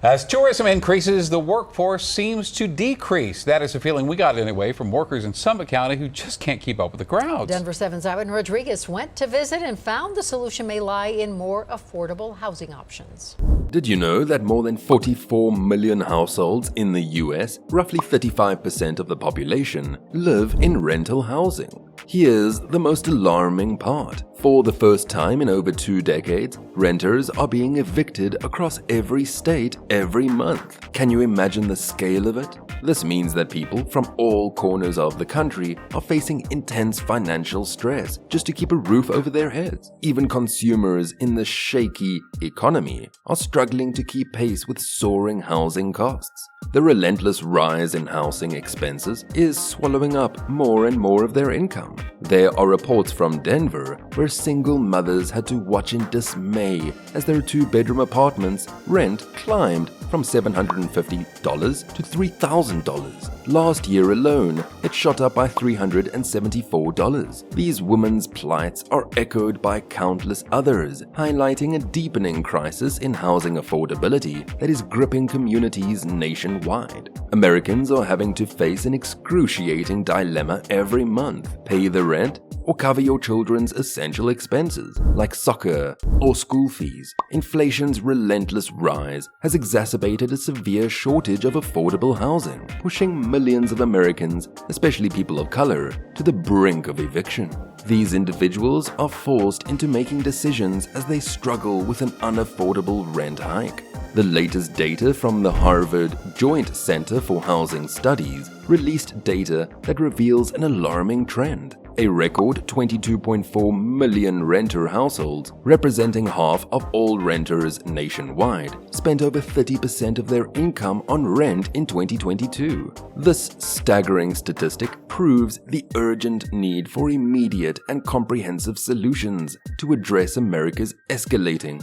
As tourism increases, the workforce seems to decrease. That is a feeling we got anyway from workers in Summit County who just can't keep up with the crowds. Denver 7's Ivan Rodriguez went to visit and found the solution may lie in more affordable housing options. Did you know that more than 44 million households in the US, roughly 35% of the population, live in rental housing? Here's the most alarming part. For the first time in over 2 decades, renters are being evicted across every state every month. Can you imagine the scale of it? This means that people from all corners of the country are facing intense financial stress just to keep a roof over their heads. Even consumers in the shaky economy are struggling to keep pace with soaring housing costs. The relentless rise in housing expenses is swallowing up more and more of their income. There are reports from Denver where single mothers had to watch in dismay as their 2-bedroom apartments' rent climbed from $750 to $3,000. Last year alone, it shot up by $374. These women's plights are echoed by countless others, highlighting a deepening crisis in housing affordability that is gripping communities nationwide. Americans are having to face an excruciating dilemma every month: pay the rent or cover your children's essential expenses like soccer or school fees. Inflation's relentless rise has exacerbated a severe shortage of affordable housing, pushing millions of Americans, especially people of color, to the brink of eviction. These individuals are forced into making decisions as they struggle with an unaffordable rent hike. The latest data from the Harvard Joint Center for Housing Studies released data that reveals an alarming trend. A record 22.4 million renter households, representing half of all renters nationwide, spent over 30% of their income on rent in 2022. This staggering statistic proves the urgent need for immediate and comprehensive solutions to address America's escalating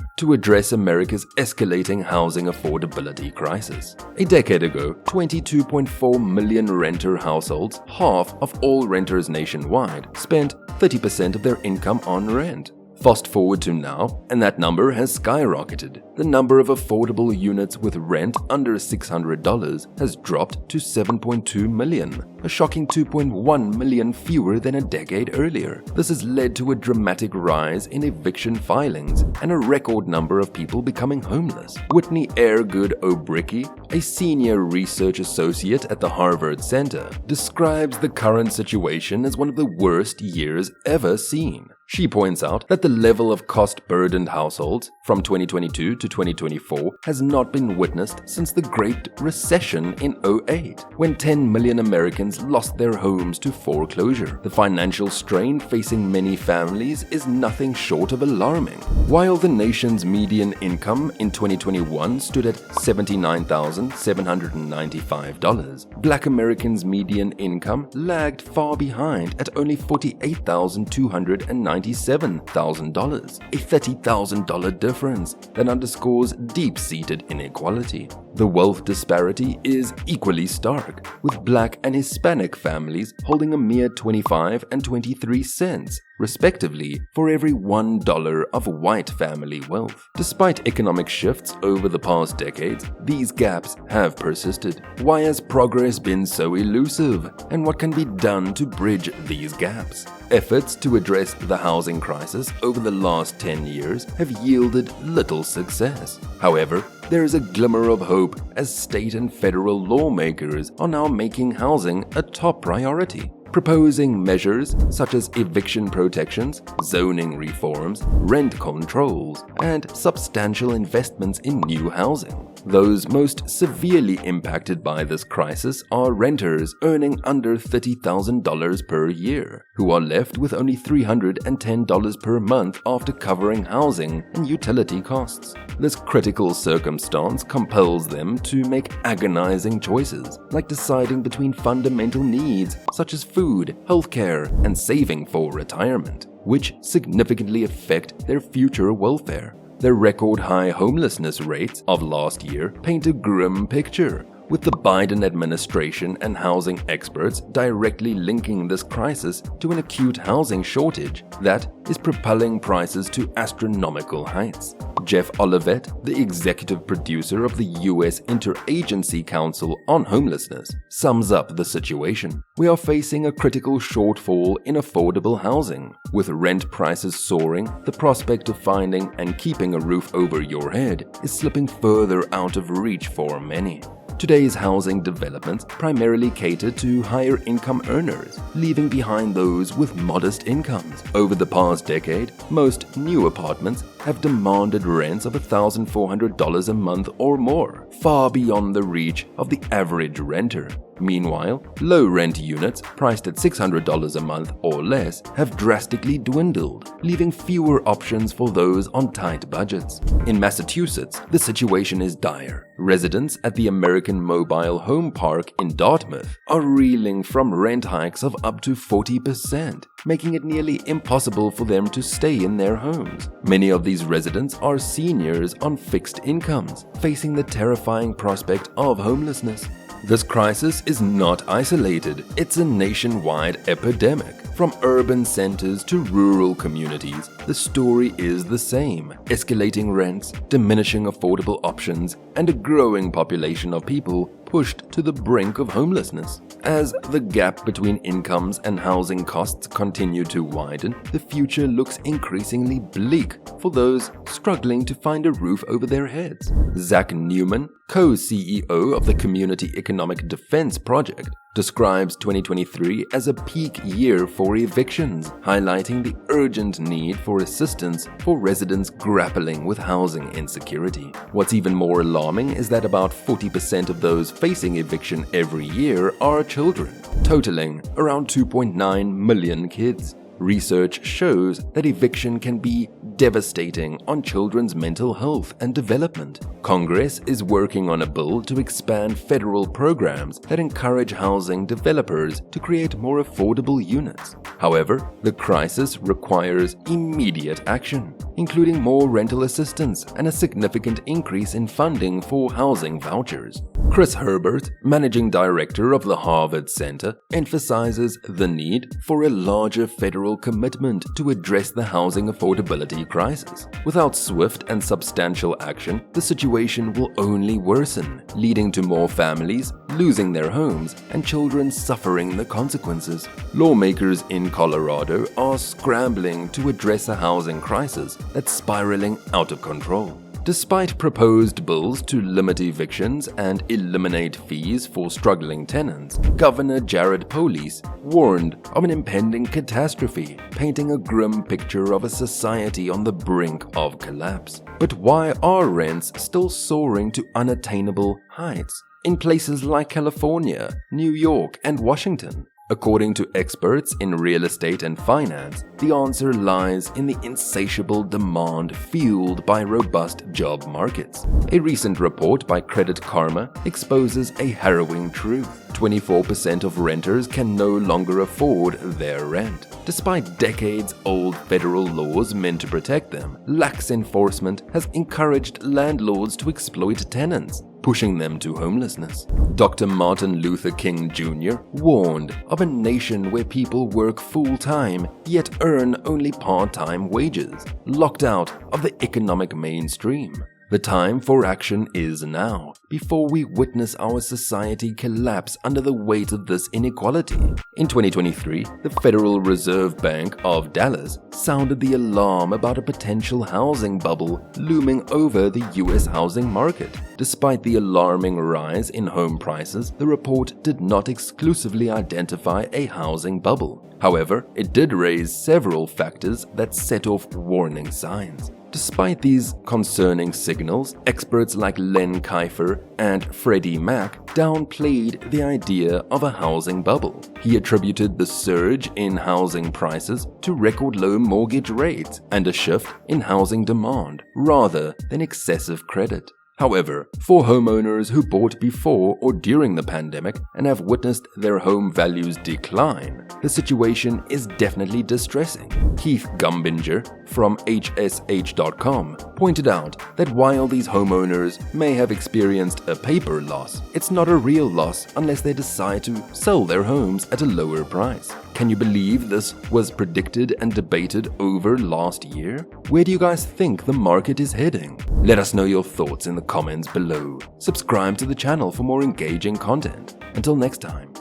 housing affordability crisis. A decade ago, 22.4 million renter households, half of all renters nationwide, spent 30% of their income on rent. Fast forward to now, and that number has skyrocketed. The number of affordable units with rent under $600 has dropped to 7.2 million, a shocking 2.1 million fewer than a decade earlier. This has led to a dramatic rise in eviction filings and a record number of people becoming homeless. Whitney Airgood O'Bricky, a senior research associate at the Harvard Center, describes the current situation as one of the worst years ever seen. She points out that the level of cost-burdened households from 2022 to 2024 has not been witnessed since the Great Recession in 2008, when 10 million Americans lost their homes to foreclosure. The financial strain facing many families is nothing short of alarming. While the nation's median income in 2021 stood at $79,795, Black Americans' median income lagged far behind at only $48,297, a $30,000 difference that underscores deep-seated inequality. The wealth disparity is equally stark, with Black and Hispanic families holding a mere 25 and 23 cents, respectively, for every $1 of white family wealth. Despite economic shifts over the past decades, these gaps have persisted. Why has progress been so elusive, and what can be done to bridge these gaps? Efforts to address the housing crisis over the last 10 years have yielded little success. However, there is a glimmer of hope as state and federal lawmakers are now making housing a top priority, proposing measures such as eviction protections, zoning reforms, rent controls, and substantial investments in new housing. Those most severely impacted by this crisis are renters earning under $30,000 per year, who are left with only $310 per month after covering housing and utility costs. This critical circumstance compels them to make agonizing choices, like deciding between fundamental needs such as food, healthcare, and saving for retirement, which significantly affect their future welfare. The record high homelessness rates of last year paint a grim picture. with the Biden administration and housing experts directly linking this crisis to an acute housing shortage that is propelling prices to astronomical heights. Jeff Olivet, the executive producer of the U.S. Interagency Council on Homelessness, sums up the situation. We are facing a critical shortfall in affordable housing. With rent prices soaring, the prospect of finding and keeping a roof over your head is slipping further out of reach for many. Today's housing developments primarily cater to higher income earners, leaving behind those with modest incomes. Over the past decade, most new apartments have demanded rents of $1,400 a month or more, far beyond the reach of the average renter. Meanwhile, low-rent units priced at $600 a month or less have drastically dwindled, leaving fewer options for those on tight budgets. In Massachusetts, the situation is dire. Residents at the American Mobile Home Park in Dartmouth are reeling from rent hikes of up to 40%, making it nearly impossible for them to stay in their homes. Many of these residents are seniors on fixed incomes, facing the terrifying prospect of homelessness. This crisis is not isolated, it's a nationwide epidemic. From urban centers to rural communities, the story is the same: escalating rents, diminishing affordable options, and a growing population of people pushed to the brink of homelessness. As the gap between incomes and housing costs continue to widen, the future looks increasingly bleak for those struggling to find a roof over their heads. Zach Newman, co-CEO of the Community Economic Defense Project, describes 2023 as a peak year for evictions, highlighting the urgent need for assistance for residents grappling with housing insecurity. What's even more alarming is that about 40% of those facing eviction every year are children, totaling around 2.9 million kids. Research shows that eviction can be devastating on children's mental health and development. Congress is working on a bill to expand federal programs that encourage housing developers to create more affordable units. However, the crisis requires immediate action, including more rental assistance and a significant increase in funding for housing vouchers. Chris Herbert, managing director of the Harvard Center, emphasizes the need for a larger federal commitment to address the housing affordability crisis. Without swift and substantial action, the situation will only worsen, leading to more families losing their homes and children suffering the consequences. Lawmakers in Colorado are scrambling to address a housing crisis that's spiraling out of control. Despite proposed bills to limit evictions and eliminate fees for struggling tenants, Governor Jared Polis warned of an impending catastrophe, painting a grim picture of a society on the brink of collapse. But why are rents still soaring to unattainable heights in places like California, New York, and Washington? According to experts in real estate and finance, the answer lies in the insatiable demand fueled by robust job markets. A recent report by Credit Karma exposes a harrowing truth. 24% of renters can no longer afford their rent. Despite decades-old federal laws meant to protect them, lax enforcement has encouraged landlords to exploit tenants, pushing them to homelessness. Dr. Martin Luther King Jr. warned of a nation where people work full-time yet earn only part-time wages, locked out of the economic mainstream. The time for action is now, before we witness our society collapse under the weight of this inequality. In 2023, the Federal Reserve Bank of Dallas sounded the alarm about a potential housing bubble looming over the U.S. housing market. Despite the alarming rise in home prices, the report did not exclusively identify a housing bubble. However, it did raise several factors that set off warning signs. Despite these concerning signals, experts like Len Kifer and Freddie Mac downplayed the idea of a housing bubble. He attributed the surge in housing prices to record low mortgage rates and a shift in housing demand rather than excessive credit. However, for homeowners who bought before or during the pandemic and have witnessed their home values decline, the situation is definitely distressing. Keith Gumbinger from HSH.com pointed out that while these homeowners may have experienced a paper loss, it's not a real loss unless they decide to sell their homes at a lower price. Can you believe this was predicted and debated over last year? Where do you guys think the market is heading? Let us know your thoughts in the comments below. Subscribe to the channel for more engaging content. Until next time.